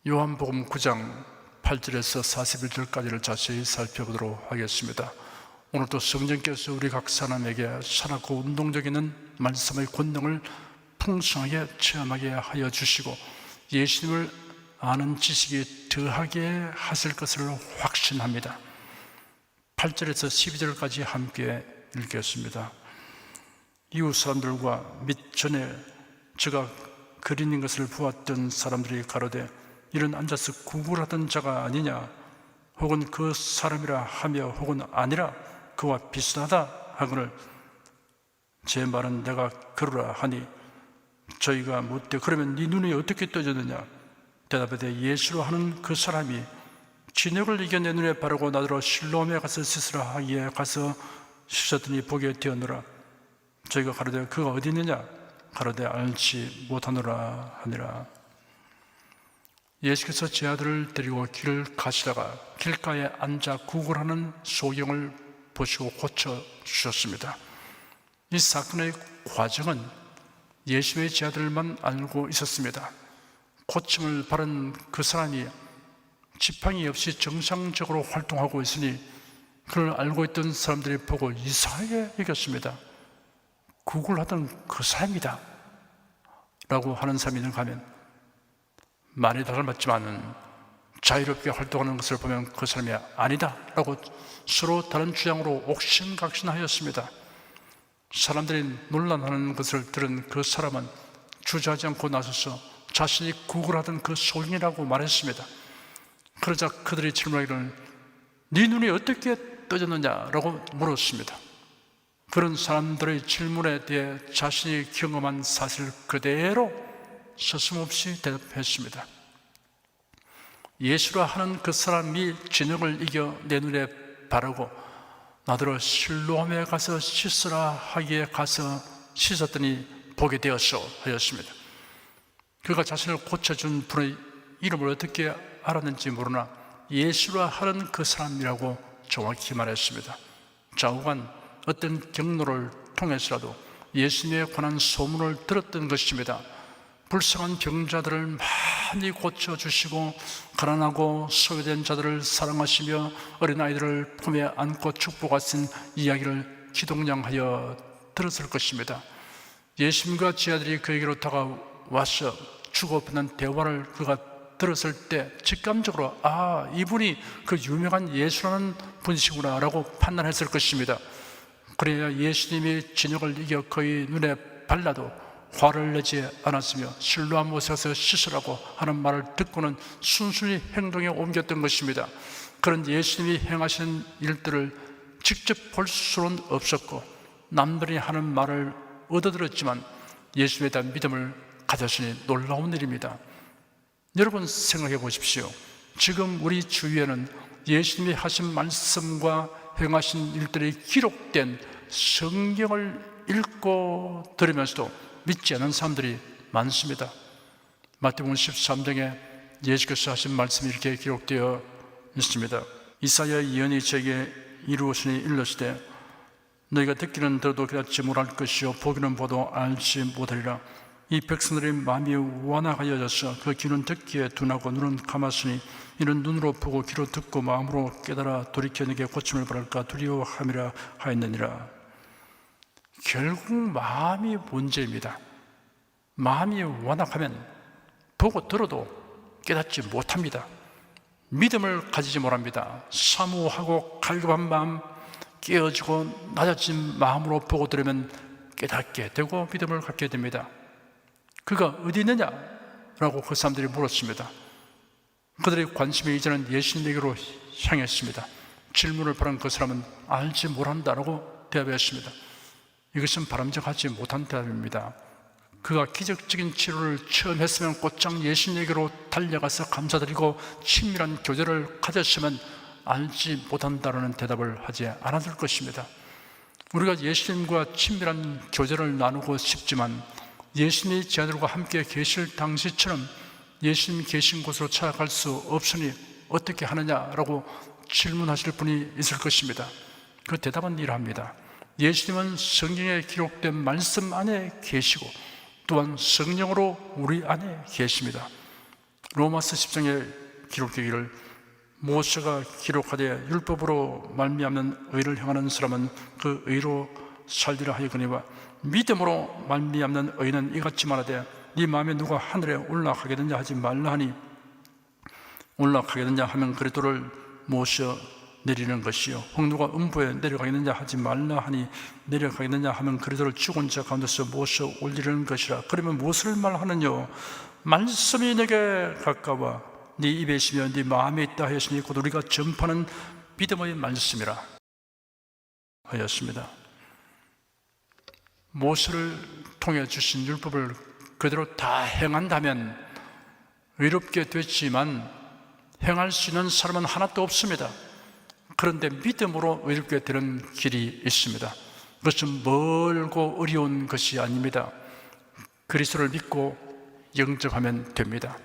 요한복음 9장 8절에서 41절까지를 자세히 살펴보도록 하겠습니다. 오늘도 성령께서 우리 각 사람에게 살았고 운동적인 말씀의 권능을 풍성하게 체험하게 하여 주시고 예수님을 아는 지식이 더하게 하실 것을 확신합니다. 8절에서 12절까지 함께 읽겠습니다. 이웃 사람들과 및 전에 저가 그리는 것을 보았던 사람들이 가로되 이런 앉아서 구걸하던 자가 아니냐, 혹은 그 사람이라 하며 혹은 아니라 그와 비슷하다 하거늘 제 말은 내가 그러라 하니 저희가 묻되 그러면 네 눈이 어떻게 떠졌느냐? 대답하되 예수로 하는 그 사람이 진역을 이겨 내 눈에 바르고 나더러 실로암에 가서 씻으라 하기에 가서 씻었더니 보게 되었노라. 저희가 가로되 그가 어디 있느냐? 가로되 알지 못하노라 하니라. 예수께서 제 아들을 데리고 길을 가시다가 길가에 앉아 구걸하는 소경을 보시고 고쳐주셨습니다. 이 사건의 과정은 예수의 제 아들만 알고 있었습니다. 고침을 받은 그 사람이 지팡이 없이 정상적으로 활동하고 있으니 그를 알고 있던 사람들이 보고 이상하게 여겼습니다. 구걸하던 그 사람이다 라고 하는 사람이 있는가 하면 많이 닮았지만 자유롭게 활동하는 것을 보면 그 사람이 아니다 라고 서로 다른 주장으로 옥신각신하였습니다. 사람들이 논란하는 것을 들은 그 사람은 주저하지 않고 나서서 자신이 구걸하던 그 소경이라고 말했습니다. 그러자 그들이 질문하기를 네 눈이 어떻게 떠졌느냐 라고 물었습니다. 그런 사람들의 질문에 대해 자신이 경험한 사실 그대로 서슴없이 대답했습니다. 예수라 하는 그 사람이 진역을 이겨 내 눈에 바르고 나더러 실로암에 가서 씻으라 하기에 가서 씻었더니 보게 되었소 하였습니다. 그가 자신을 고쳐준 분의 이름을 어떻게 알았는지 모르나 예수라 하는 그 사람이라고 정확히 말했습니다. 좌우간 어떤 경로를 통해서라도 예수님에 관한 소문을 들었던 것입니다. 불쌍한 병자들을 많이 고쳐주시고 가난하고 소외된 자들을 사랑하시며 어린아이들을 품에 안고 축복하신 이야기를 기동량하여 들었을 것입니다. 예수님과 제 아들이 그에게로 다가와서 주고받는 대화를 그가 들었을 때 직감적으로 이분이 그 유명한 예수라는 분이시구나 라고 판단했을 것입니다. 그래야 예수님이 진역을 이겨 그의 눈에 발라도 화를 내지 않았으며 실로암 옷에 가서 씻으라고 하는 말을 듣고는 순순히 행동에 옮겼던 것입니다. 그런 예수님이 행하신 일들을 직접 볼 수는 없었고 남들이 하는 말을 얻어들었지만 예수님에 대한 믿음을 가졌으니 놀라운 일입니다. 여러분 생각해 보십시오. 지금 우리 주위에는 예수님이 하신 말씀과 행하신 일들이 기록된 성경을 읽고 들으면서도 믿지 않는 사람들이 많습니다. 마태복음 13장에 예수께서 하신 말씀이 이렇게 기록되어 있습니다. 이사야 예언이 저에게 이루어지니 일렀으되 너희가 듣기는 들어도 깨닫지 못할 것이요 보기는 보도 알지 못하리라. 이 백성들의 마음이 완악하여져서 그 귀는 듣기에 둔하고 눈은 감았으니 이는 눈으로 보고 귀로 듣고 마음으로 깨달아 돌이켜 내게 고침을 받을까 두려워함이라 하였느니라. 결국 마음이 문제입니다. 마음이 완악하면 보고 들어도 깨닫지 못합니다. 믿음을 가지지 못합니다. 사무하고 갈급한 마음, 깨어지고 낮아진 마음으로 보고 들으면 깨닫게 되고 믿음을 갖게 됩니다. 그가 어디 있느냐? 라고 그 사람들이 물었습니다. 그들의 관심이 이제는 예수님에게로 향했습니다. 질문을 받은 그 사람은 알지 못한다라고 대답했습니다. 이것은 바람직하지 못한 대답입니다. 그가 기적적인 치료를 처음 했으면 곧장 예수님에게로 달려가서 감사드리고 친밀한 교제를 가졌으면 알지 못한다라는 대답을 하지 않았을 것입니다. 우리가 예수님과 친밀한 교제를 나누고 싶지만 예수님이 제 아들과 함께 계실 당시처럼 예수님이 계신 곳으로 찾아갈 수 없으니 어떻게 하느냐라고 질문하실 분이 있을 것입니다. 그 대답은 이러합니다. 예수님은 성경에 기록된 말씀 안에 계시고 또한 성령으로 우리 안에 계십니다. 로마서 10장에 기록되기를 모세가 기록하되 율법으로 말미암는 의를 행하는 사람은 그 의로 살리라 하였거니와 믿음으로 말미암는 의는 이같이 말하되 네 마음에 누가 하늘에 올라가겠느냐 하지 말라 하니 올라가겠느냐 하면 그리스도를 모셔 내리는 것이요 혹 누가 음부에 내려가겠느냐 하지 말라 하니 내려가겠느냐 하면 그리스도를 죽은 자 가운데서 모셔 올리는 것이라. 그러면 무엇을 말하느냐? 말씀이 내게 가까워 네 입에 있으며 네 마음에 있다 하였으니 곧 우리가 전파하는 믿음의 말씀이라 하였습니다. 모세를 통해 주신 율법을 그대로 다 행한다면 의롭게 됐지만 행할 수 있는 사람은 하나도 없습니다. 그런데 믿음으로 의롭게 되는 길이 있습니다. 그것은 멀고 어려운 것이 아닙니다. 그리스도를 믿고 영접하면 됩니다.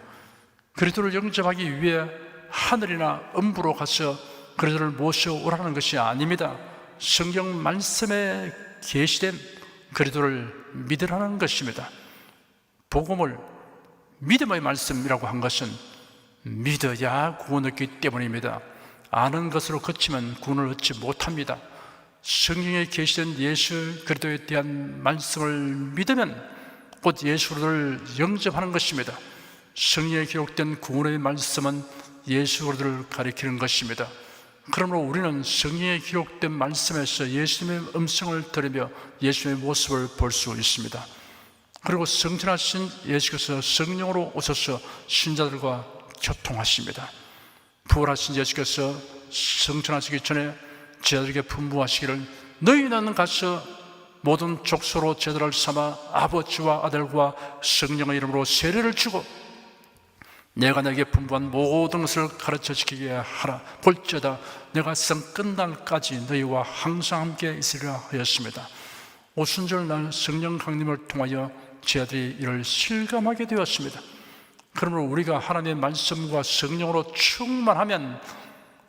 그리스도를 영접하기 위해 하늘이나 음부로 가서 그리스도를 모셔오라는 것이 아닙니다. 성경 말씀에 계시된 그리스도를 믿으라는 것입니다. 복음을 믿음의 말씀이라고 한 것은 믿어야 구원을 얻기 때문입니다. 아는 것으로 그치면 구원을 얻지 못합니다. 성경에 계시된 예수 그리스도에 대한 말씀을 믿으면 곧 예수를 영접하는 것입니다. 성경에 기록된 구원의 말씀은 예수 그리스도를 가리키는 것입니다. 그러므로 우리는 성경에 기록된 말씀에서 예수님의 음성을 들으며 예수님의 모습을 볼 수 있습니다. 그리고 성천하신 예수께서 성령으로 오셔서 신자들과 교통하십니다. 부활하신 예수께서 성천하시기 전에 제자들에게 분부하시기를 너희는 가서 모든 족속으로 제자를 삼아 아버지와 아들과 성령의 이름으로 세례를 주고 내가 너에게 분부한 모든 것을 가르쳐 지키게 하라. 볼지어다 내가 세상 끝날까지 너희와 항상 함께 있으리라 하였습니다. 오순절 날 성령 강림을 통하여 제자들이 이를 실감하게 되었습니다. 그러므로 우리가 하나님의 말씀과 성령으로 충만하면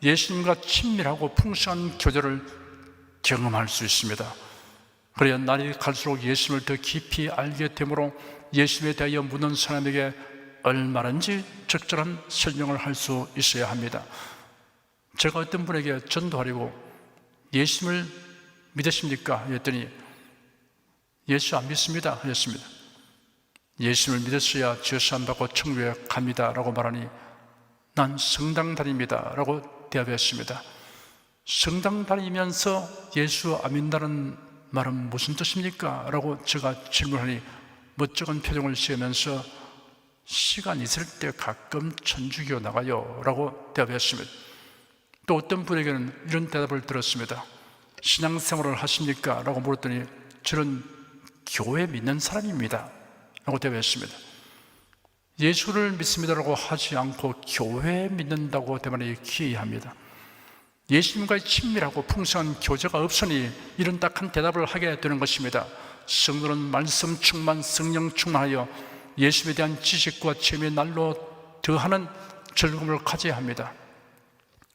예수님과 친밀하고 풍성한 교제를 경험할 수 있습니다. 그래야 날이 갈수록 예수님을 더 깊이 알게 되므로 예수님에 대하여 묻는 사람에게 얼마든지 적절한 설명을 할 수 있어야 합니다. 제가 어떤 분에게 전도하려고 예수님을 믿으십니까? 했더니 예수 안 믿습니다 하였습니다. 예수님을 믿었어야 죄사함 받고 천국에 갑니다 라고 말하니 난 성당 다닙니다 라고 대답했습니다. 성당 다니면서 예수 안 믿는다는 말은 무슨 뜻입니까? 라고 제가 질문하니 멋쩍은 표정을 지으면서 시간 있을 때 가끔 천주교 나가요 라고 대답했습니다. 또 어떤 분에게는 이런 대답을 들었습니다. 신앙생활을 하십니까? 라고 물었더니 저는 교회 믿는 사람입니다 라고 대답했습니다. 예수를 믿습니다라고 하지 않고 교회 믿는다고 대만이 기이합니다. 예수님과의 친밀하고 풍성한 교제가 없으니 이런 딱한 대답을 하게 되는 것입니다. 성도는 말씀 충만, 성령 충만하여 예수님에 대한 지식과 체험의 날로 더하는 즐거움을 가져야 합니다.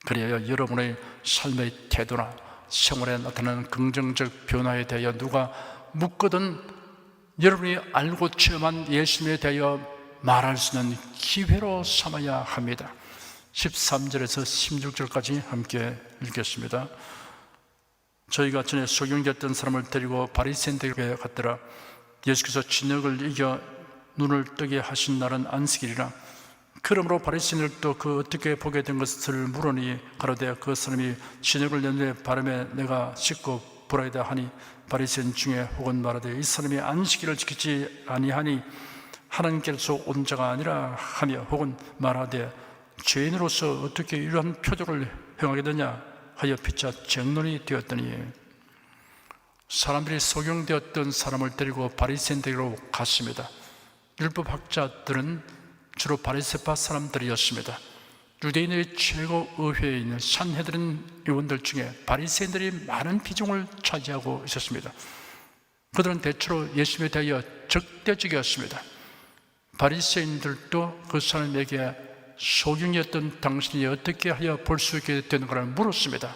그래야 여러분의 삶의 태도나 생활에 나타나는 긍정적 변화에 대하여 누가 묻거든 여러분이 알고 체험한 예수님에 대하여 말할 수 있는 기회로 삼아야 합니다. 13절에서 16절까지 함께 읽겠습니다. 저희가 전에 소경되었던 사람을 데리고 바리새인들에게 갔더라. 예수께서 진역을 이겨 눈을 뜨게 하신 날은 안식일이라. 그러므로 바리새인들도 그 어떻게 보게 된 것을 물으니 가로되 그 사람이 진역을 내 눈에 바르매 내가 씻고 보라이다 하니 바리새인 중에 혹은 말하되 이 사람이 안식일을 지키지 아니하니 하나님께서 온 자가 아니라 하며 혹은 말하되 죄인으로서 어떻게 이러한 표적을 행하게 되냐 하여 피차 쟁론이 되었더니 사람들이 소경되었던 사람을 데리고 바리새인들에게로 갔습니다. 율법학자들은 주로 바리새파 사람들이었습니다. 유대인의 최고 의회에 있는 산헤드린 의원들 중에 바리새인들이 많은 비중을 차지하고 있었습니다. 그들은 대체로 예수님에 대하여 적대적이었습니다. 바리새인들도 그 사람에게 소경이었던 당신이 어떻게 하여 볼 수 있게 되는가를 물었습니다.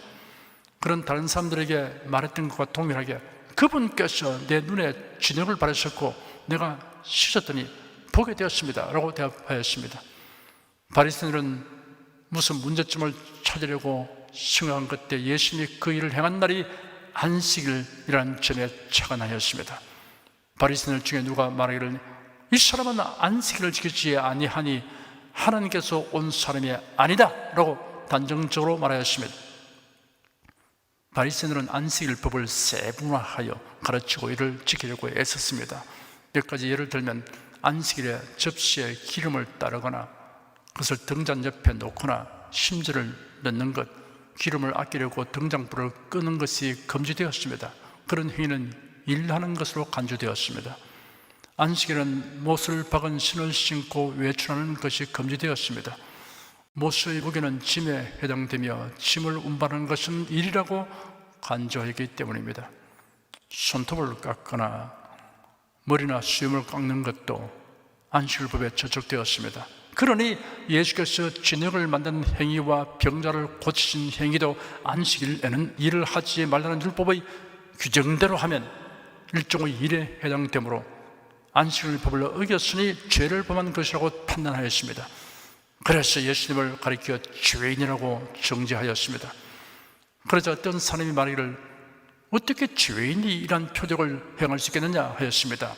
그런 다른 사람들에게 말했던 것과 동일하게 그분께서 내 눈에 진역을 바르셨고 내가 씻었더니 보게 되었습니다 라고 대답하였습니다. 바리새인들은 무슨 문제점을 찾으려고 생각한 그때 예수님이 그 일을 행한 날이 안식일이라는 점에 착안하였습니다. 바리새인들 중에 누가 말하기를 이 사람은 안식일을 지키지 아니하니 하나님께서 온 사람이 아니다 라고 단정적으로 말하였습니다. 바리새인들은 안식일법을 세분화하여 가르치고 이를 지키려고 애썼습니다. 몇 가지 예를 들면 안식일에 접시에 기름을 따르거나 그것을 등잔 옆에 놓거나 심지를 넣는 것, 기름을 아끼려고 등잔불을 끄는 것이 금지되었습니다. 그런 행위는 일하는 것으로 간주되었습니다. 안식일은 못을 박은 신을 신고 외출하는 것이 금지되었습니다. 못의 무게는 짐에 해당되며 짐을 운반하는 것은 일이라고 간주하기 때문입니다. 손톱을 깎거나 머리나 수염을 깎는 것도 안식일법에 저촉되었습니다. 그러니 예수께서 진흙을 만든 행위와 병자를 고치신 행위도 안식일에는 일을 하지 말라는 율법의 규정대로 하면 일종의 일에 해당되므로 안식일법을 어겼으니 죄를 범한 것이라고 판단하였습니다. 그래서 예수님을 가리켜 죄인이라고 정죄하였습니다. 그러자 어떤 사람이 말하기를 어떻게 죄인이 이러한 표적을 행할 수 있겠느냐 하였습니다.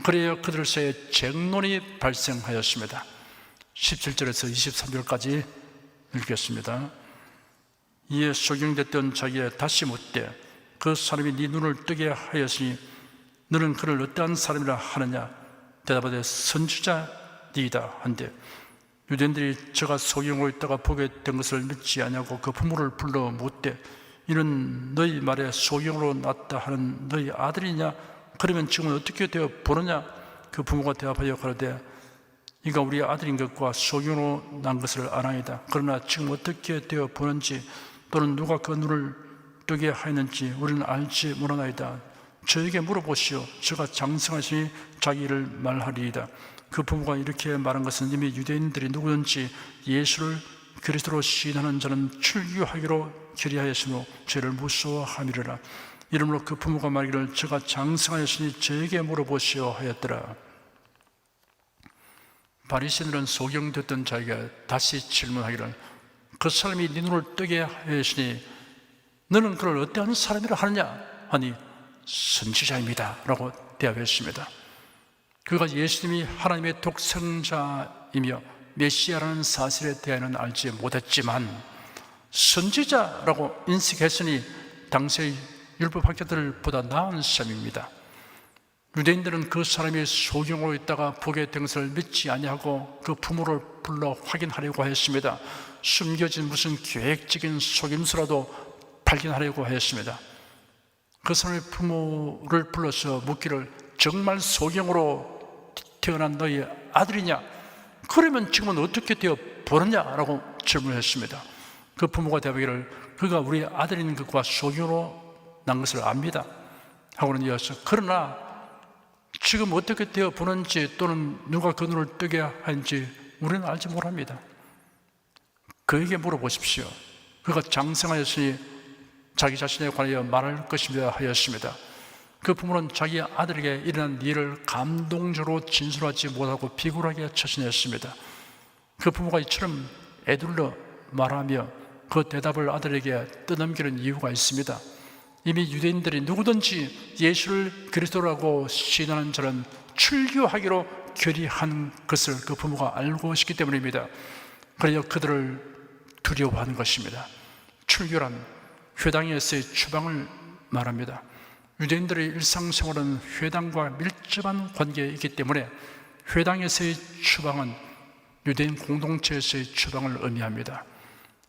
그래야 그들 사이에 쟁론이 발생하였습니다. 17절에서 23절까지 읽겠습니다. 이에 소경됐던 자기에 다시 묻되 그 사람이 네 눈을 뜨게 하였으니 너는 그를 어떠한 사람이라 하느냐? 대답하되 선지자니이다 한데 유대인들이 저가 소경으로 있다가 보게 된 것을 믿지 아니하고 그 부모를 불러 묻되 이는 너희 말에 소경으로 났다 하는 너희 아들이냐? 그러면 지금은 어떻게 되어 보느냐? 그 부모가 대답하여 가로되 이가 우리 아들인 것과 소경으로 난 것을 아나이다. 그러나 지금 어떻게 되어 보는지 또는 누가 그 눈을 뜨게 하였는지 우리는 알지 못하나이다. 저에게 물어보시오. 저가 장성하시니 자기 일을 말하리이다. 그 부모가 이렇게 말한 것은 이미 유대인들이 누구든지 예수를 그리스도로 시인하는 자는 출교하기로 결의하였으므로 죄를 무서워함이라. 이러므로 그 부모가 말하기를 저가 장성하였으니 저에게 물어보시오 하였더라. 바리새인들은 소경됐던 자기가 다시 질문하기를 그 사람이 네 눈을 뜨게 하였으니 너는 그를 어떠한 사람이라 하느냐 하니 선지자입니다 라고 대답했습니다. 그가 예수님이 하나님의 독생자이며 메시아라는 사실에 대해서는 알지 못했지만 선지자라고 인식했으니 당시의 율법학자들보다 나은 사람입니다. 유대인들은 그 사람이 소경으로 있다가 보게 된 것을 믿지 아니하고 그 부모를 불러 확인하려고 했습니다. 숨겨진 무슨 계획적인 속임수라도 발견하려고 했습니다. 그 사람의 부모를 불러서 묻기를 정말 소경으로 태어난 너희 아들이냐? 그러면 지금은 어떻게 되어 보느냐라고 질문했습니다. 그 부모가 대답하기를 그가 우리 아들인 것과 소경으로 난 것을 압니다 하고는 이어서 그러나 지금 어떻게 되어 보는지 또는 누가 그 눈을 뜨게 하는지 우리는 알지 못합니다. 그에게 물어보십시오. 그가 장성하였으니 자기 자신에 관하여 말할 것입니다 하였습니다. 그 부모는 자기 아들에게 일어난 일을 감동적으로 진술하지 못하고 비굴하게 처신했습니다. 그 부모가 이처럼 애둘러 말하며 그 대답을 아들에게 떠넘기는 이유가 있습니다. 이미 유대인들이 누구든지 예수를 그리스도라고 시인하는 자는 출교하기로 결의한 것을 그 부모가 알고 있기 때문입니다. 그래서 그들을 두려워하는 것입니다. 출교란 회당에서의 추방을 말합니다. 유대인들의 일상생활은 회당과 밀접한 관계에 있기 때문에 회당에서의 추방은 유대인 공동체에서의 추방을 의미합니다.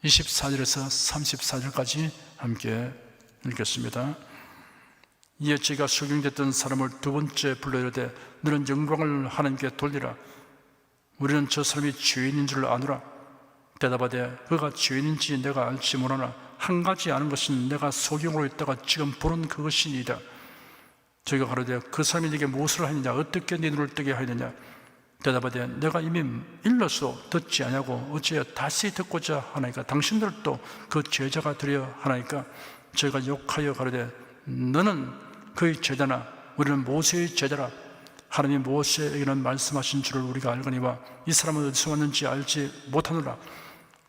24절에서 34절까지 함께 읽겠습니다. 이에 제가 소경됐던 사람을 두 번째 불러 이르되 너는 영광을 하나님께 돌리라. 우리는 저 사람이 죄인인 줄 아노라. 대답하되 그가 죄인인지 내가 알지 못하나 한 가지 아는 것은 내가 소경으로 있다가 지금 보는 그것이니이다. 저희가 가로되 그 사람이 네게 무엇을 하느냐? 어떻게 네 눈을 뜨게 하느냐? 대답하되 내가 이미 일러서 듣지 아니하고 어찌하여 다시 듣고자 하나이까? 당신들도 그 제자가 되려 하나이까? 저희가 욕하여 가로되 너는 그의 제자나 우리는 모세의 제자라. 하나님이 모세에게는 말씀하신 줄을 우리가 알거니와 이 사람은 어디서 왔는지 알지 못하노라.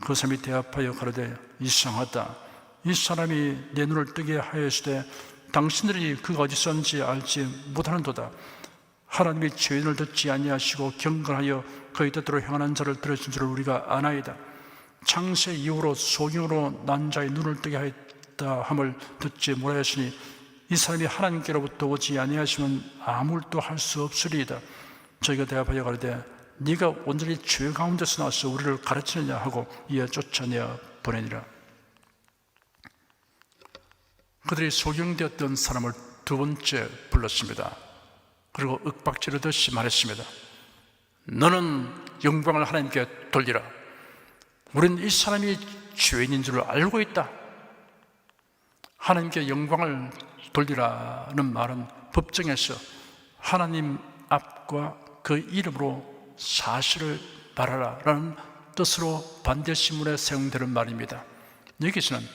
그 사람이 대답하여 가로되 이상하다. 이 사람이 내 눈을 뜨게 하였으되 당신들이 그가 어디서 왔는지 알지 못하는도다. 하나님이 죄인을 듣지 아니하시고 경건하여 그의 뜻대로 행하는 자를 들으신 줄을 우리가 아나이다. 창세 이후로 소경으로 난 자의 눈을 뜨게 하였다 함을 듣지 못하였으니 이 사람이 하나님께로부터 오지 아니하시면 아무 일도 할 수 없으리이다. 저희가 대답하여 가로되 네가 온전히 죄 가운데서 나와서 우리를 가르치느냐 하고 이에 쫓아내어 보내니라. 그들이 소경되었던 사람을 두 번째 불렀습니다. 그리고 윽박지르듯이 말했습니다. 너는 영광을 하나님께 돌리라. 우리는 이 사람이 죄인인 줄 알고 있다. 하나님께 영광을 돌리라는 말은 법정에서 하나님 앞과 그 이름으로 사실을 말하라라는 뜻으로 반대신문에 사용되는 말입니다. 여기서는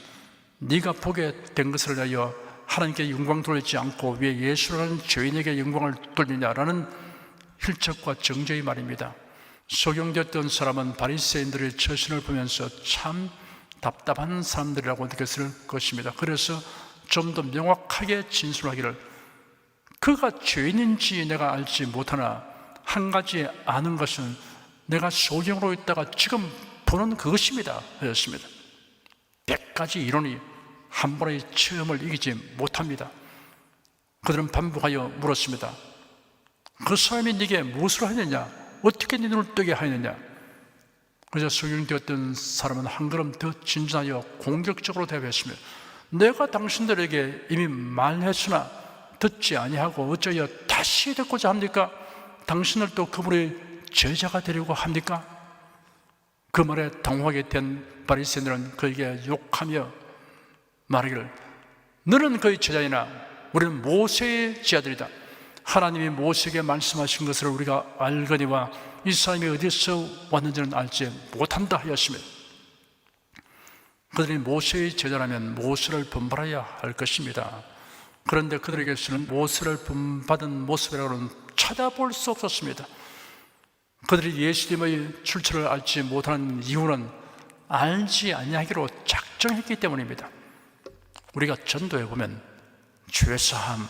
네가 보게 된 것을 위하여 하나님께 영광 돌리지 않고 왜 예수라는 죄인에게 영광을 돌리냐라는 힐책과 정죄의 말입니다. 소경되었던 사람은 바리새인들의 처신을 보면서 참 답답한 사람들이라고 느꼈을 것입니다. 그래서 좀 더 명확하게 진술하기를 그가 죄인인지 내가 알지 못하나 한 가지 아는 것은 내가 소경으로 있다가 지금 보는 그것입니다 하였습니다. 100가지 이론이 한 번의 체험을 이기지 못합니다. 그들은 반복하여 물었습니다. 그 사람이 네게 무엇을 하느냐? 어떻게 네 눈을 뜨게 하느냐? 그래서 소경되었던 사람은 한 걸음 더 진전하여 공격적으로 대답했습니다. 내가 당신들에게 이미 말했으나 듣지 아니하고 어쩌여 다시 듣고자 합니까? 당신들도 그분의 제자가 되려고 합니까? 그 말에 당황하게 된 바리새인들은 그에게 욕하며 말하기를 너는 그의 제자이나 우리는 모세의 제자들이다. 하나님이 모세에게 말씀하신 것을 우리가 알거니와 이 사람이 어디서 왔는지는 알지 못한다 하였습니다. 그들이 모세의 제자라면 모세를 본받아야 할 것입니다. 그런데 그들에게서는 모세를 본받은 모습이라고는 찾아볼 수 없었습니다. 그들이 예수님의 출처를 알지 못하는 이유는 알지 아니하기로 작정했기 때문입니다. 우리가 전도해 보면 죄사함,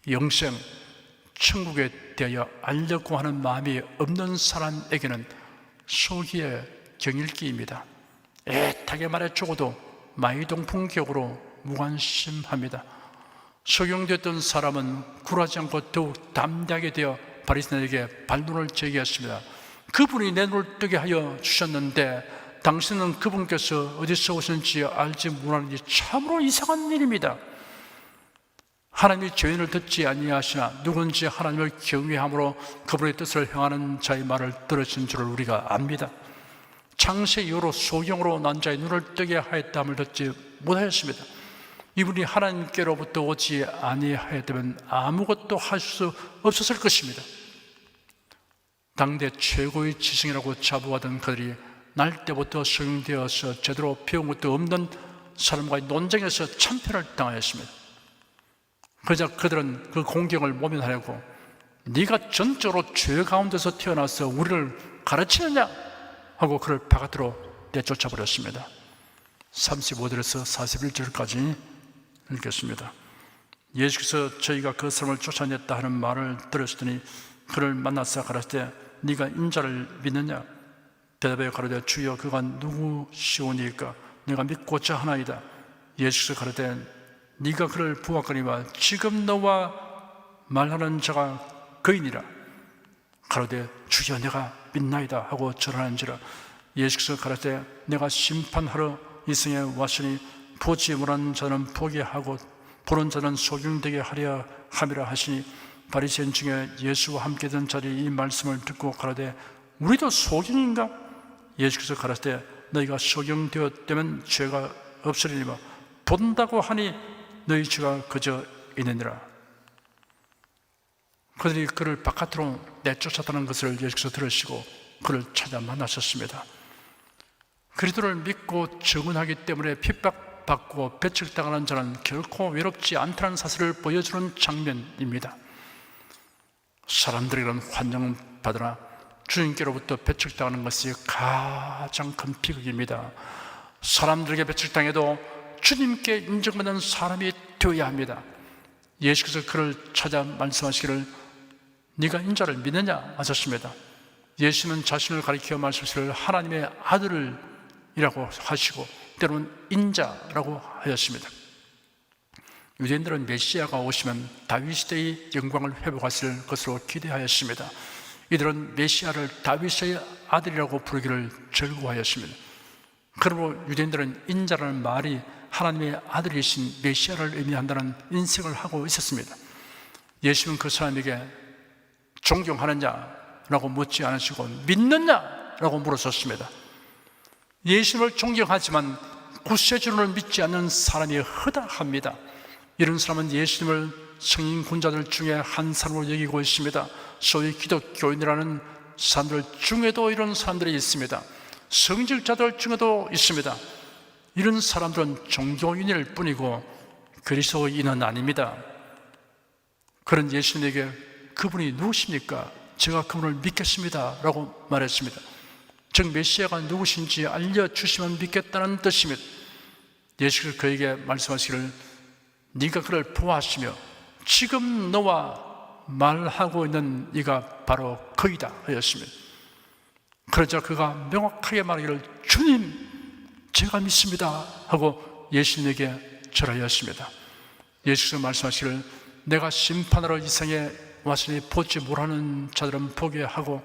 영생, 천국에 대하여 알려고 하는 마음이 없는 사람에게는 소기의 경일기입니다. 애타게 말해 죽어도 마이동풍격으로 무관심합니다. 소경되었던 사람은 굴하지 않고 더욱 담대하게 되어 바리새인에게 반론을 제기했습니다. 그분이 내 눈을 뜨게 하여 주셨는데 당신은 그분께서 어디서 오셨는지 알지 못하는지 참으로 이상한 일입니다. 하나님이 죄인을 듣지 아니하시나 누군지 하나님을 경외함으로 그분의 뜻을 행하는 자의 말을 들으신 줄을 우리가 압니다. 창세 이후로 소경으로 난 자의 눈을 뜨게 하였다함을 듣지 못하였습니다. 이분이 하나님께로부터 오지 아니하였다면 아무것도 할 수 없었을 것입니다. 당대 최고의 지성이라고 자부하던 그들이 날 때부터 소경되어서 제대로 배운 것도 없는 사람과의 논쟁에서 참패를 당하였습니다. 그러자 그들은 그 공격을 모면하려고 네가 전적으로 죄 가운데서 태어나서 우리를 가르치느냐 하고 그를 바깥으로 내쫓아 버렸습니다. 35절에서 41절까지 읽겠습니다. 예수께서 저희가 그 사람을 쫓아냈다 하는 말을 들었으니 그를 만나서 가라사대 네가 인자를 믿느냐? 대답하여 가로되 주여 그가 누구시오니까 내가 믿고자 하나이다. 예수께서 가로되 네가 그를 보았거니와 지금 너와 말하는 자가 그이니라. 가로되 주여 내가 믿나이다 하고 절하는지라. 예수께서 가라사대 내가 심판하러 이 성에 왔으니 보지 못한 자는 보게 하고 보는 자는 소경되게 하려 함이라 하시니 바리새인 중에 예수와 함께 던 자들이 이 말씀을 듣고 가라되 우리도 소경인가? 예수께서 가라사대 너희가 소경되었다면 죄가 없으리니와 본다고 하니 너희 죄가 그저 있느니라. 그들이 그를 바깥으로 내쫓았다는 것을 예수께서 들으시고 그를 찾아 만나셨습니다. 그리스도를 믿고 증언하기 때문에 핍박받고 배척당하는 자는 결코 외롭지 않다는 사실을 보여주는 장면입니다. 사람들이 그런 환영을 받으나 주님께로부터 배척당하는 것이 가장 큰 비극입니다. 사람들에게 배척당해도 주님께 인정받는 사람이 되어야 합니다. 예수께서 그를 찾아 말씀하시기를 네가 인자를 믿느냐 하셨습니다. 예수는 자신을 가리켜 말씀하시기를 하나님의 아들이라고 하시고 때로는 인자라고 하였습니다. 유대인들은 메시아가 오시면 다윗 시대의 영광을 회복하실 것으로 기대하였습니다. 이들은 메시아를 다윗의 아들이라고 부르기를 즐거워하였습니다. 그러므로 유대인들은 인자라는 말이 하나님의 아들이신 메시아를 의미한다는 인식을 하고 있었습니다. 예수는 그 사람에게 존경하느냐라고 묻지 않으시고 믿느냐라고 물으셨습니다. 예수님을 존경하지만 구세주를 믿지 않는 사람이 허다합니다. 이런 사람은 예수님을 성인 군자들 중에 한 사람으로 여기고 있습니다. 소위 기독교인이라는 사람들 중에도 이런 사람들이 있습니다. 성직자들 중에도 있습니다. 이런 사람들은 종교인일 뿐이고 그리스도인은 아닙니다. 그런 예수님에게 그분이 누구십니까? 제가 그분을 믿겠습니다 라고 말했습니다. 즉 메시아가 누구신지 알려주시면 믿겠다는 뜻입니다. 예수께서 그에게 말씀하시기를 네가 그를 보았으며 지금 너와 말하고 있는 이가 바로 그이다 하였습니다. 그러자 그가 명확하게 말하기를 주님 제가 믿습니다 하고 예수님에게 절하였습니다. 예수께서 말씀하시기를 내가 심판하러 이 세상에 왔으니 보지 못하는 자들은 보게 하고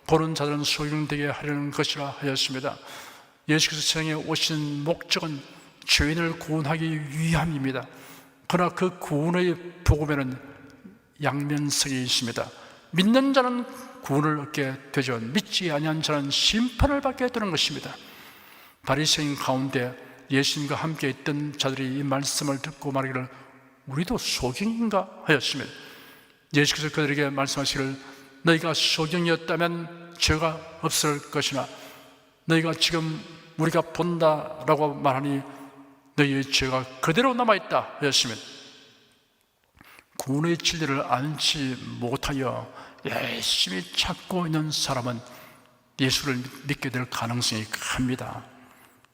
보는 자들은 소용되게 하려는 것이라 하였습니다. 예수께서 세상에 오신 목적은 죄인을 구원하기 위함입니다. 그러나 그 구원의 복음에는 양면성이 있습니다. 믿는 자는 구원을 얻게 되죠. 믿지 아니한 자는 심판을 받게 되는 것입니다. 바리새인 가운데 예수님과 함께 있던 자들이 이 말씀을 듣고 말하기를 우리도 소경인가 하였습니다. 예수께서 그들에게 말씀하시기를 너희가 소경이었다면 죄가 없을 것이나 너희가 지금 우리가 본다라고 말하니 너희의 죄가 그대로 남아있다 하였습니다. 구원의 진리를 알지 못하여 열심히 찾고 있는 사람은 예수를 믿게 될 가능성이 큽니다.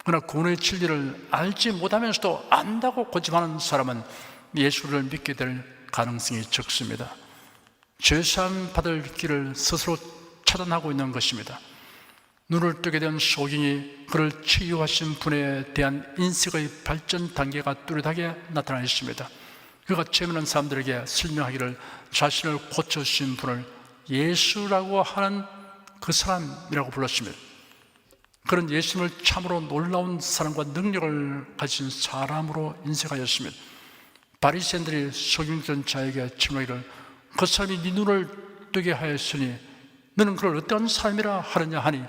그러나 구원의 진리를 알지 못하면서도 안다고 고집하는 사람은 예수를 믿게 될 가능성이 적습니다. 죄사함 받을 길을 스스로 차단하고 있는 것입니다. 눈을 뜨게 된 소경이 그를 치유하신 분에 대한 인식의 발전 단계가 뚜렷하게 나타나 있습니다. 그가 처음에는 사람들에게 설명하기를 자신을 고쳐주신 분을 예수라고 하는 그 사람이라고 불렀습니다. 그런 예수님을 참으로 놀라운 사랑과 능력을 가진 사람으로 인식하였습니다. 바리새인들이 소경된 자에게 질문하기를 그 사람이 네 눈을 뜨게 하였으니 너는 그를 어떤 사람이라 하느냐 하니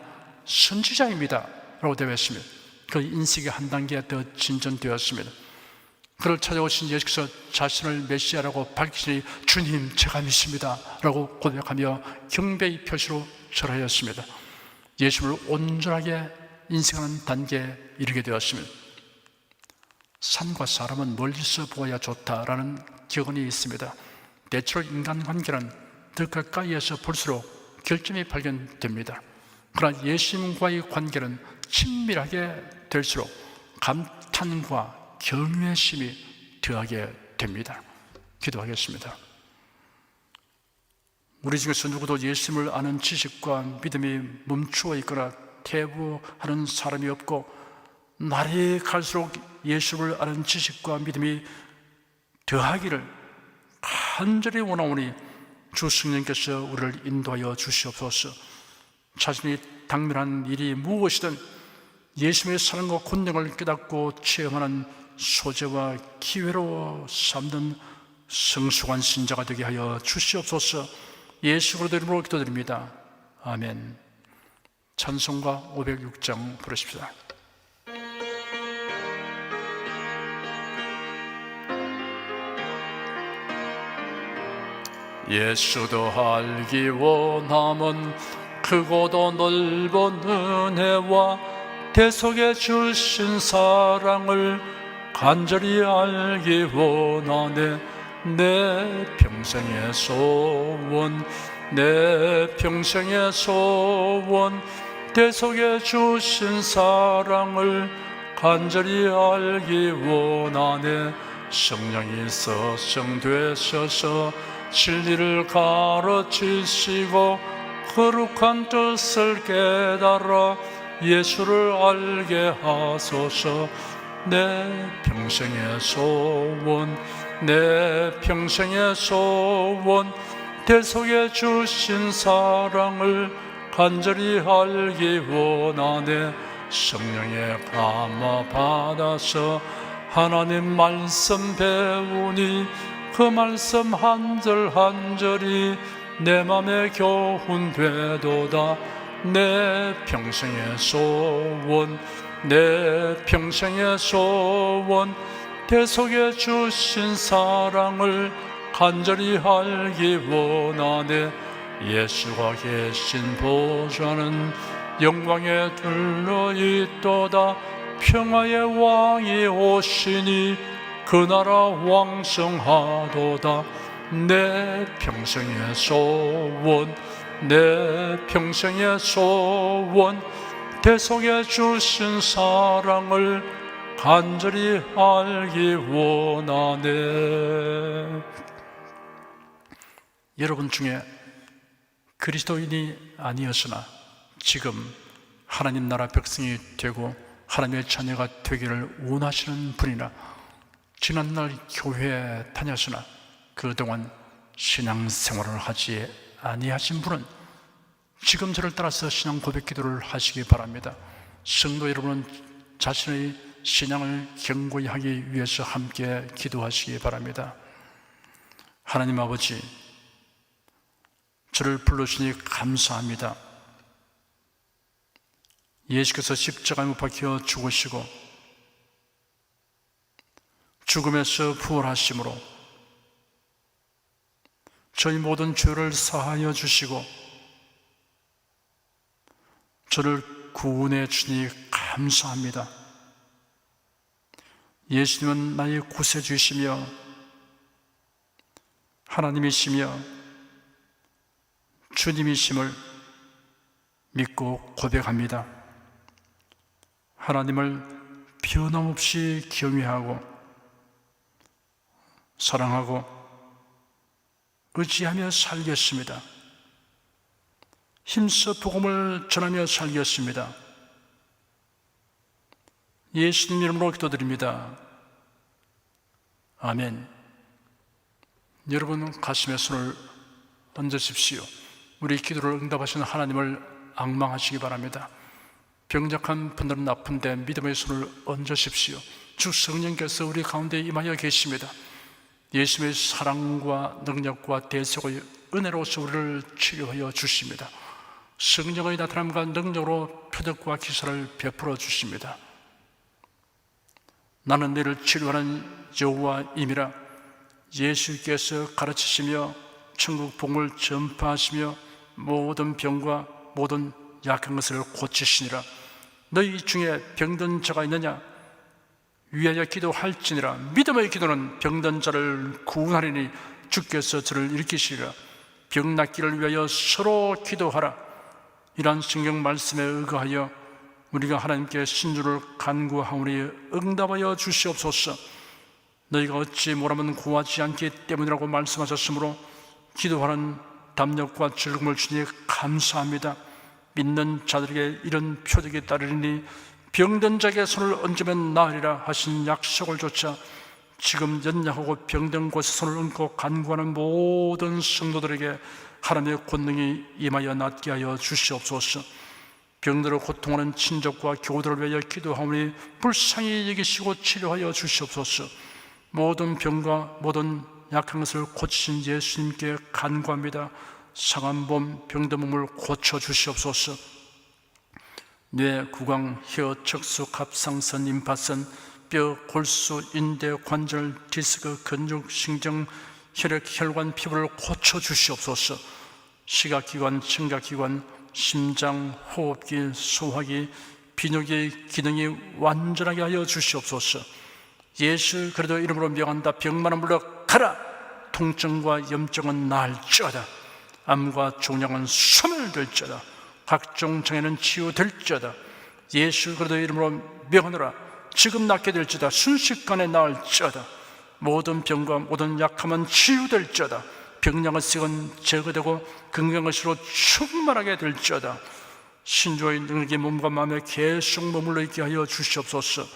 선지자입니다 라고 대답했습니다. 그 인식이 한 단계 더 진전되었습니다. 그를 찾아오신 예수께서 자신을 메시아라고 밝히시니 주님 제가 믿습니다 라고 고백하며 경배의 표시로 절하였습니다. 예수를 온전하게 인식하는 단계에 이르게 되었습니다. 산과 사람은 멀리서 보아야 좋다라는 격언이 있습니다. 대체로 인간관계는 더 가까이에서 볼수록 결점이 발견됩니다. 그러나 예수님과의 관계는 친밀하게 될수록 감탄과 경외의 심이 더하게 됩니다. 기도하겠습니다. 우리 중에서 누구도 예수님을 아는 지식과 믿음이 멈추어 있거나 퇴보하는 사람이 없고 날이 갈수록 예수를 아는 지식과 믿음이 더하기를 간절히 원하오니 주 성령께서 우리를 인도하여 주시옵소서. 자신이 당면한 일이 무엇이든 예수님의 사랑과 권능을 깨닫고 체험하는 소재와 기회로 삼는 성숙한 신자가 되게 하여 주시옵소서. 예수 그리스도 이름으로 기도드립니다. 아멘. 찬송가 506장 부르십시다. 예수도 알기 원함은 크고도 넓은 은혜와 대속해 주신 사랑을 간절히 알기 원하네. 내 평생의 소원, 내 평생의 소원, 대속에 주신 사랑을 간절히 알기 원하네. 성령이 서성되셔서 진리를 가르치시고 거룩한 뜻을 깨달아 예수를 알게 하소서. 내 평생의 소원, 내 평생의 소원, 대속에 주신 사랑을 간절히 알기 원하네. 성령의 감화 받아서 하나님 말씀 배우니 그 말씀 한 절 한 절이 내 맘에 교훈 되도다. 내 평생의 소원, 내 평생의 소원, 대속에 주신 사랑을 간절히 알기 원하네. 예수가 계신 보좌는 영광에 둘러있도다. 평화의 왕이 오시니 그 나라 왕성하도다. 내 평생의 소원, 내 평생의 소원, 대속에 주신 사랑을 간절히 알기 원하네. 여러분 중에 그리스도인이 아니었으나 지금 하나님 나라 백성이 되고 하나님의 자녀가 되기를 원하시는 분이나 지난날 교회에 다녔으나 그동안 신앙생활을 하지 아니하신 분은 지금 저를 따라서 신앙 고백 기도를 하시기 바랍니다. 성도 여러분은 자신의 신앙을 견고히 하기 위해서 함께 기도하시기 바랍니다. 하나님 아버지, 저를 불러주시니 감사합니다. 예수께서 십자가에 못 박혀 죽으시고 죽음에서 부활하심으로 저희 모든 죄를 사하여 주시고 저를 구원해 주니 감사합니다. 예수님은 나의 구세주이시며 하나님이시며 주님이심을 믿고 고백합니다. 하나님을 변함없이 경외하고 사랑하고 의지하며 살겠습니다. 힘써 복음을 전하며 살겠습니다. 예수님 이름으로 기도드립니다. 아멘. 여러분 가슴에 손을 얹으십시오. 우리 기도를 응답하시는 하나님을 앙망하시기 바랍니다. 병약한 분들은 아픈데 믿음의 손을 얹으십시오. 주 성령께서 우리 가운데 임하여 계십니다. 예수님의 사랑과 능력과 대속의 은혜로서 우리를 치료하여 주십니다. 성령의 나타남과 능력으로 표적과 기사를 베풀어 주십니다. 나는 너를 치료하는 여호와임이라. 예수께서 가르치시며 천국 복음을 전파하시며 모든 병과 모든 약한 것을 고치시니라. 너희 중에 병든 자가 있느냐? 위하여 기도할지니라. 믿음의 기도는 병든 자를 구원하리니 주께서 저를 일으키시리라. 병 낫기를 위하여 서로 기도하라. 이러한 성경 말씀에 의거하여 우리가 하나님께 신주를 간구하오니 응답하여 주시옵소서. 너희가 어찌 뭐라면 구하지 않기 때문이라고 말씀하셨으므로 기도하는 담력과 즐거움을 주니 감사합니다. 믿는 자들에게 이런 표적이 따르리니 병든 자에게 손을 얹으면 나으리라 하신 약속을 조차 지금 연약하고 병든 곳에 손을 얹고 간구하는 모든 성도들에게 하나님의 권능이 임하여 낫게 하여 주시옵소서. 병들어 고통하는 친족과 교우들을 위하여 기도하오니 불쌍히 여기시고 치료하여 주시옵소서. 모든 병과 모든 약한 것을 고치신 예수님께 간구합니다. 상한 몸, 병든 몸을 고쳐 주시옵소서. 뇌, 구강, 혀, 척수, 갑상선, 임파선, 뼈, 골수, 인대, 관절, 디스크, 근육, 신경, 혈액, 혈관, 피부를 고쳐 주시옵소서. 시각기관, 청각기관, 심장, 호흡기, 소화기, 비뇨기의 기능이 완전하게 하여 주시옵소서. 예수 그리스도 이름으로 명한다. 병만은 물러가라. 통증과 염증은 나을지어다. 암과 종양은 소멸될지어다. 각종 장애는 치유될지어다. 예수 그리스도의 이름으로 명하노라. 지금 낫게 될지어다. 순식간에 나을지어다. 모든 병과 모든 약함은 치유될지어다. 병량의 색은 제거되고 건강의 시로 충만하게 될지어다. 신조의 능력이 몸과 마음에 계속 머물러 있게 하여 주시옵소서.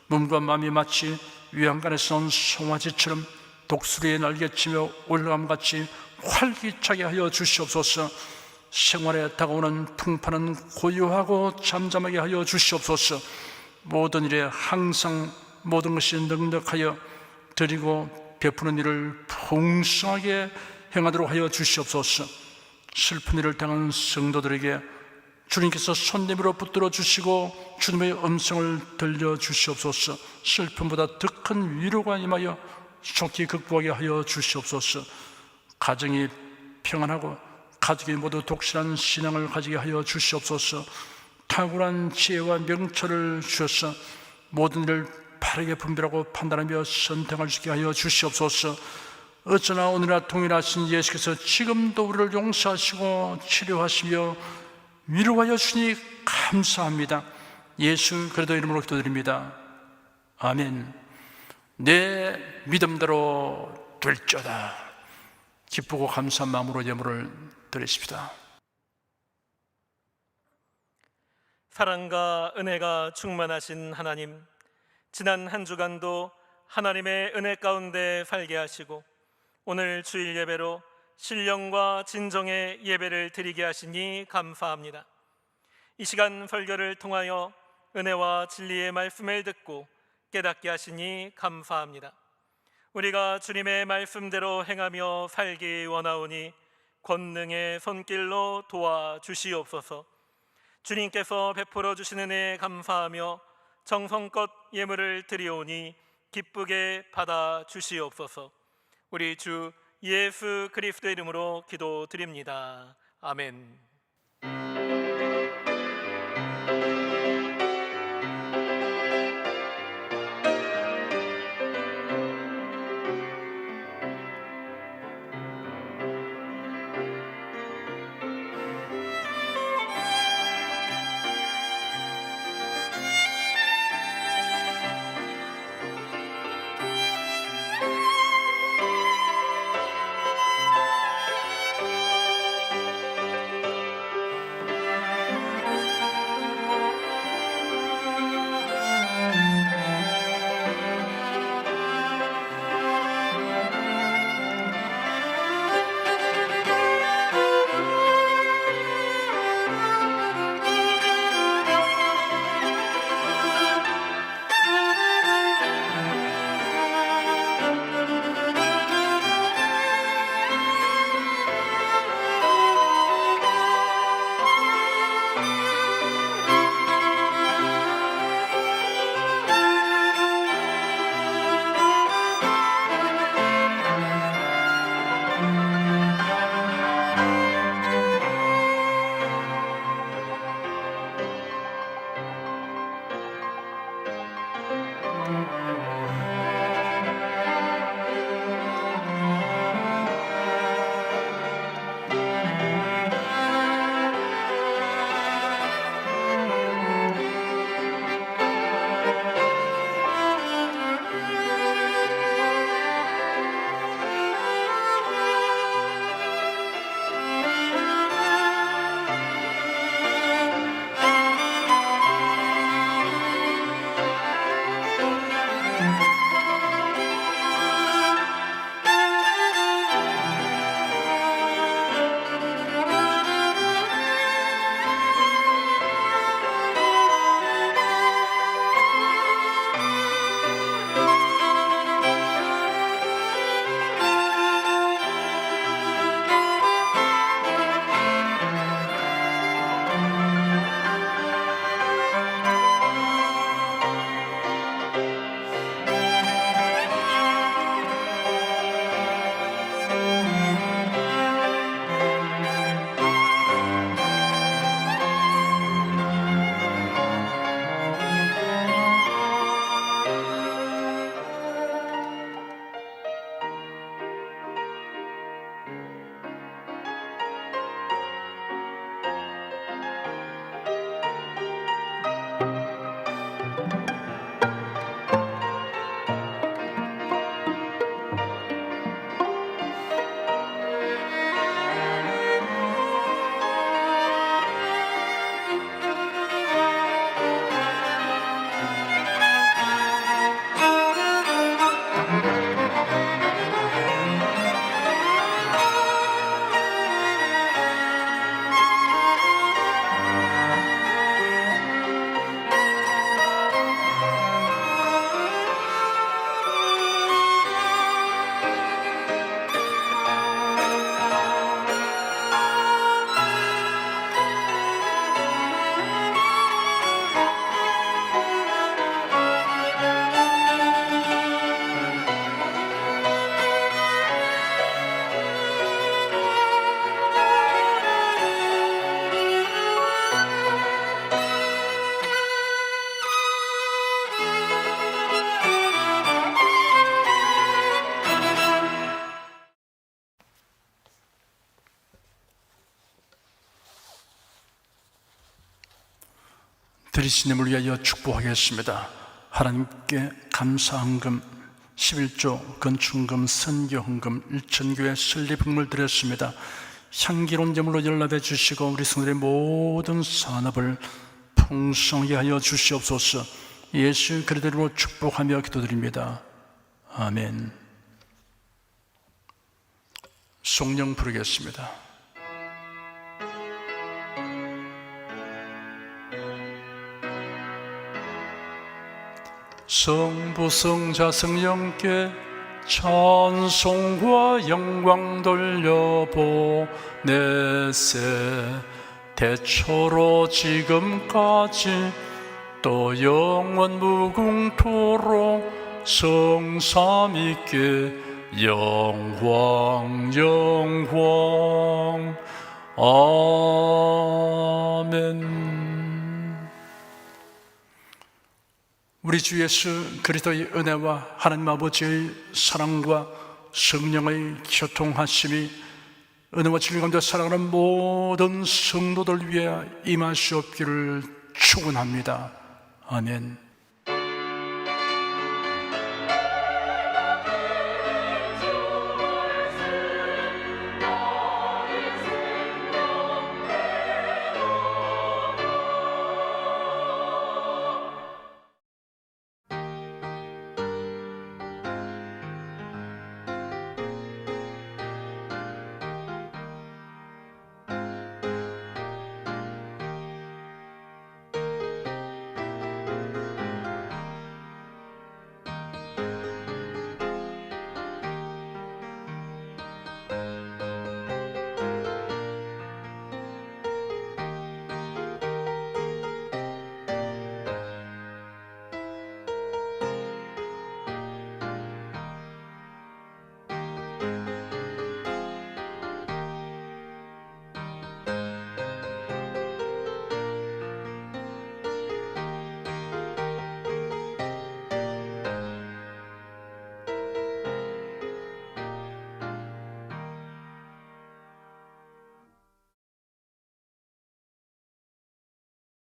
몸과 마음이 마치 위안간에서 온 송아지처럼 독수리의 날개치며 올라감같이 활기차게 하여 주시옵소서. 생활에 다가오는 풍파는 고요하고 잠잠하게 하여 주시옵소서. 모든 일에 항상 모든 것이 넉넉하여 드리고 베푸는 일을 풍성하게 행하도록 하여 주시옵소서. 슬픈 일을 당한 성도들에게 주님께서 손님으로 붙들어 주시고 주님의 음성을 들려 주시옵소서. 슬픔보다 더 큰 위로가 임하여 속히 극복하게 하여 주시옵소서. 가정이 평안하고 가족이 모두 독실한 신앙을 가지게 하여 주시옵소서. 탁월한 지혜와 명철을 주셔서 모든 일을 바르게 분별하고 판단하며 선택할 수 있게 하여 주시옵소서. 어쩌나 오늘날 동일하신 예수께서 지금도 우리를 용서하시고 치료하시며 위로하여 주시니 감사합니다. 예수 그리스도 이름으로 기도드립니다. 아멘. 내 믿음대로 될지어다. 기쁘고 감사한 마음으로 예물을 드리십시다. 사랑과 은혜가 충만하신 하나님, 지난 한 주간도 하나님의 은혜 가운데 살게 하시고 오늘 주일 예배로 신령과 진정의 예배를 드리게 하시니 감사합니다. 이 시간 설교를 통하여 은혜와 진리의 말씀을 듣고 깨닫게 하시니 감사합니다. 우리가 주님의 말씀대로 행하며 살기 원하오니 권능의 손길로 도와주시옵소서. 주님께서 베풀어 주시는 은혜에 감사하며 정성껏 예물을 드리오니 기쁘게 받아 주시옵소서. 우리 주 예수 그리스도의 이름으로 기도드립니다. 아멘. 드리시님을 위하여 축복하겠습니다. 하나님께 감사헌금 11조 건축금 선교헌금 1,000교회 설립헌금을 드렸습니다. 향기로운 제물로 연락해 주시고 우리 성도의 모든 산업을 풍성하게 하여 주시옵소서. 예수 그리스도로 축복하며 기도드립니다. 아멘. 송령 부르겠습니다. 성부 성자 성령께 찬송과 영광 돌려보내세. 대초로 지금까지 또 영원 무궁토록 성삼위께 영광 영광. 아멘. 우리 주 예수 그리스도의 은혜와 하나님 아버지의 사랑과 성령의 교통하심이 은혜와 진리 가운데 살아가는 모든 성도들 위해 임하시옵기를 축원합니다. 아멘.